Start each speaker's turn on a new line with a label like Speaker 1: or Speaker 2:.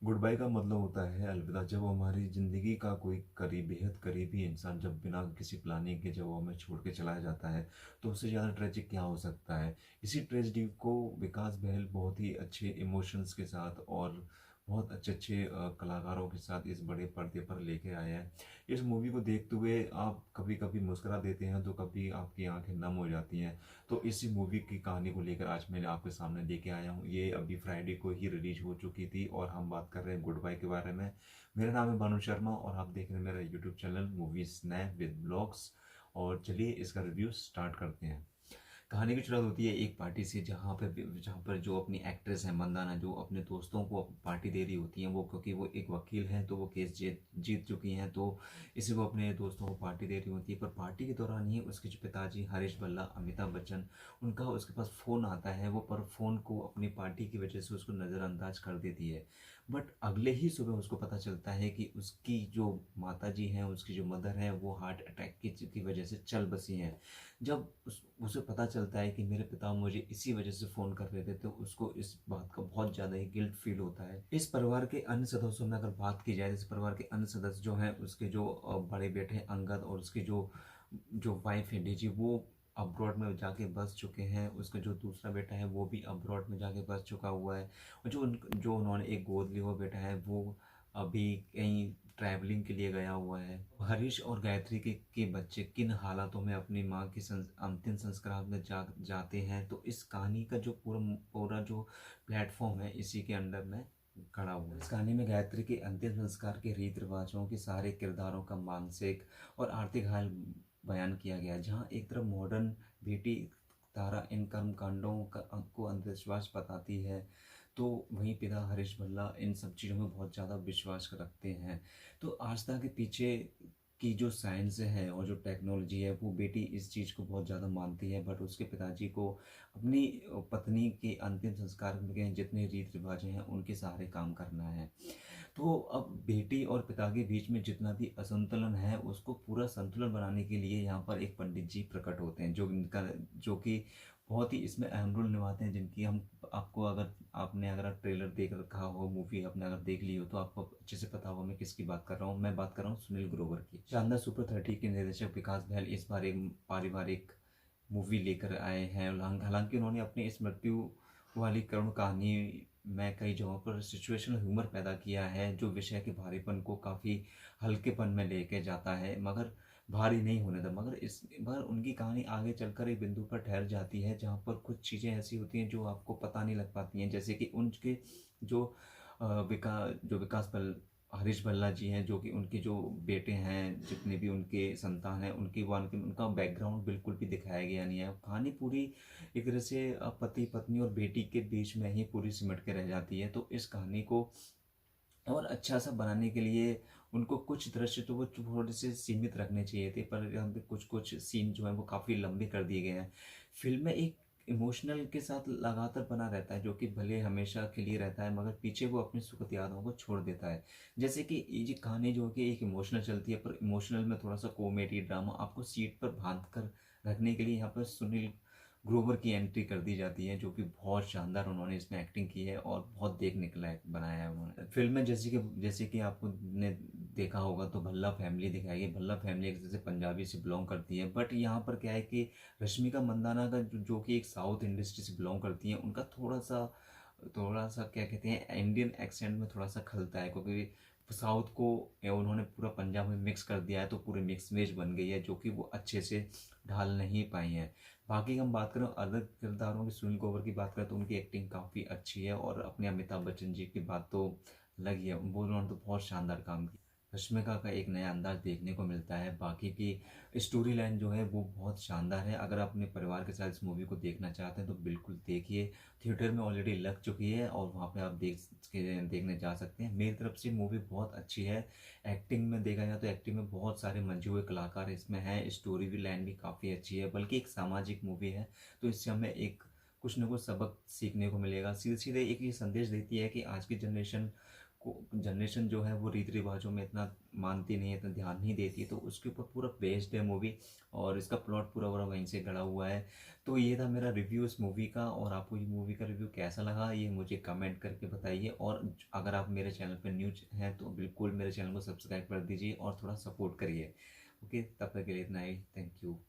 Speaker 1: Good bye का मतलब होता है अलविदा। जब हमारी ज़िंदगी का कोई बेहद करीबी इंसान जब बिना किसी प्लानिंग के जब वो हमें छोड़ के चला जाता है, तो उससे ज़्यादा ट्रेजिक क्या हो सकता है। इसी ट्रेजिडी को विकास बहल बहुत ही अच्छे इमोशंस के साथ और बहुत अच्छे अच्छे कलाकारों के साथ इस बड़े पर्दे पर लेके आए हैं। इस मूवी को देखते हुए आप कभी कभी मुस्कुरा देते हैं तो कभी आपकी आंखें नम हो जाती हैं। तो इसी मूवी की कहानी को लेकर आज मैं आपके सामने लेके आया हूँ। ये अभी फ्राइडे को ही रिलीज हो चुकी थी और हम बात कर रहे हैं गुड बाय के बारे में। मेरा नाम है भानु शर्मा और आप देख रहे हैं मेरा YouTube channel movie snap with blogs. और चलिए इसका रिव्यू स्टार्ट करते हैं। कहानी की शुरुआत होती है एक पार्टी से, जहाँ पर जो अपनी एक्ट्रेस है मंदाना, जो अपने दोस्तों को पार्टी दे रही होती हैं। वो क्योंकि वो एक वकील हैं तो वो केस जीत जीत चुकी हैं, तो इसी को अपने दोस्तों को पार्टी दे रही होती है। पर पार्टी के दौरान ही उसके जो पिताजी हरीश बल्ला, अमिताभ बच्चन, उनका उसके पास फ़ोन आता है। वो पर फ़ोन को अपनी पार्टी की वजह से उसको नज़रअंदाज कर देती है। बट अगले ही सुबह उसको पता चलता है कि उसकी जो माता जी हैं, उसकी जो मदर है, वो हार्ट अटैक की वजह से चल बसी हैं। जब उसे पता चलता है कि मेरे पिता मुझे इसी वजह से फ़ोन कर रहे थे, तो उसको इस बात का बहुत ज़्यादा ही गिल्ट फील होता है। इस परिवार के अन्य सदस्यों में अगर बात की जाए, इस परिवार के अन्य सदस्य जो हैं, उसके जो बड़े बेटे हैं अंगद, और उसकी जो जो वाइफ है डेजी, वो अब्रॉड में जाके बस चुके हैं। उसका जो दूसरा बेटा है वो भी अब्रॉड में जाके बस चुका हुआ है। और जो उन्होंने एक गोद लिया हुआ बेटा है, वो अभी कहीं ट्रैवलिंग के लिए गया हुआ है। हरीश और गायत्री के बच्चे किन हालातों में अपनी माँ की अंतिम संस्कार में जाते हैं, तो इस कहानी का जो पूरा पूरा जो प्लेटफॉर्म है, इसी के अंडर में खड़ा हुआ है। इस कहानी में गायत्री के अंतिम संस्कार के रीति रिवाजों के सारे किरदारों का मानसिक और आर्थिक हाल बयान किया गया है। जहाँ एक तरफ मॉडर्न बेटी तारा इन कर्म कांडों को अंधविश्वास बताती है, तो वहीं पिता हरीश भल्ला इन सब चीज़ों में बहुत ज़्यादा विश्वास रखते हैं। तो आस्था के पीछे की जो साइंस है और जो टेक्नोलॉजी है, वो बेटी इस चीज़ को बहुत ज़्यादा मानती है। बट उसके पिताजी को अपनी पत्नी के अंतिम संस्कार में जितने रीति रिवाज हैं, उनके सहारे काम करना है। तो अब बेटी और पिता के बीच में जितना भी असंतुलन है, उसको पूरा संतुलन बनाने के लिए यहाँ पर एक पंडित जी प्रकट होते हैं, जो कि बहुत ही इसमें अहम रोल निभाते हैं। जिनकी हम आपको अगर आप ट्रेलर देख रखा हो, मूवी आपने अगर देख ली हो, तो आपको अच्छे से पता होगा मैं किसकी बात कर रहा हूँ। मैं बात कर रहा हूँ सुनील ग्रोवर की। शानदार सुपर 30 के निर्देशक विकास बहल इस बार एक पारिवारिक मूवी लेकर आए हैं। हालांकि उन्होंने अपनी इस मृत्यु वाली करुण कहानी में कई जगहों पर सिचुएशनल ह्यूमर पैदा किया है, जो विषय के भारीपन को काफ़ी हल्केपन में लेके जाता है, मगर भारी नहीं होने देता। मगर इस बार उनकी कहानी आगे चलकर एक बिंदु पर ठहर जाती है, जहाँ पर कुछ चीज़ें ऐसी होती हैं जो आपको पता नहीं लग पाती हैं। जैसे कि उनके जो विकास पल हरीश भल्ला जी हैं, जो कि उनके जो बेटे हैं, जितने भी उनके संतान हैं, उनका बैकग्राउंड बिल्कुल भी दिखाया गया नहीं है। कहानी पूरी एक तरह से पति पत्नी और बेटी के बीच में ही पूरी सिमट के रह जाती है। तो इस कहानी को और अच्छा सा बनाने के लिए उनको कुछ दृश्य तो वो थोड़े से सीमित रखने चाहिए थे, पर यहाँ पे कुछ कुछ सीन जो है वो काफ़ी लंबे कर दिए गए हैं। फिल्म में एक इमोशनल के साथ लगातार बना रहता है, जो कि भले हमेशा के लिए रहता है, मगर पीछे वो अपनी सुखद यादों को छोड़ देता है। जैसे कि ये कहानी जो कि एक इमोशनल चलती है, पर इमोशनल में थोड़ा सा कॉमेडी ड्रामा आपको सीट पर बांध कर रखने के लिए यहाँ पर सुनील ग्रोवर की एंट्री कर दी जाती है, जो कि बहुत शानदार उन्होंने इसमें एक्टिंग की है और बहुत देखने के लायक बनाया है उन्होंने। फिल्म में जैसे कि आपको ने देखा होगा, तो भल्ला फैमिली दिखाई है। भल्ला फैमिली एक जैसे पंजाबी से बिलोंग करती है, बट यहाँ पर क्या है कि रश्मिका मंदाना का जो कि एक साउथ इंडस्ट्री से बिलोंग करती है, उनका थोड़ा सा क्या कहते हैं, इंडियन एक्सेंट में थोड़ा सा खलता है, क्योंकि साउथ को उन्होंने पूरा पंजाब में मिक्स कर दिया है, तो पूरी मिक्स वेज बन गई है, जो कि वो अच्छे से ढाल नहीं पाई है। बाकी हम बात करें अलग किरदारों की, सुनील ग्रोवर की बात करें, तो उनकी एक्टिंग काफ़ी अच्छी है। और अपने अमिताभ बच्चन जी की बात तो अलग ही है, वो उन्होंने तो बहुत शानदार काम किया। रश्मिका का एक नया अंदाज देखने को मिलता है। बाकी की स्टोरी लाइन जो है वो बहुत शानदार है। अगर आप अपने परिवार के साथ इस मूवी को देखना चाहते हैं तो बिल्कुल देखिए। थिएटर में ऑलरेडी लग चुकी है और वहाँ पे आप देखने जा सकते हैं। मेरी तरफ से मूवी बहुत अच्छी है। एक्टिंग में देखा जाए तो एक्टिंग में बहुत सारे मंजे हुए कलाकार इसमें हैं। स्टोरी भी लाइन भी काफ़ी अच्छी है, बल्कि एक सामाजिक मूवी है, तो इससे हमें कुछ ना कुछ सबक सीखने को मिलेगा। सीधे सीधे एक ये संदेश देती है कि आज की जनरेशन जनरेशन जो है वो रीति रिवाजों में इतना मानती नहीं है, इतना ध्यान नहीं देती है, तो उसके ऊपर पूरा बेस्ड है मूवी, और इसका प्लॉट पूरा पूरा वहीं से गढ़ा हुआ है। तो ये था मेरा रिव्यू इस मूवी का, और आपको ये मूवी का रिव्यू कैसा लगा ये मुझे कमेंट करके बताइए। और अगर आप मेरे चैनल पर न्यू हैं तो बिल्कुल मेरे चैनल को सब्सक्राइब कर दीजिए और थोड़ा सपोर्ट करिए। ओके, तब तक के लिए इतना ही, थैंक यू।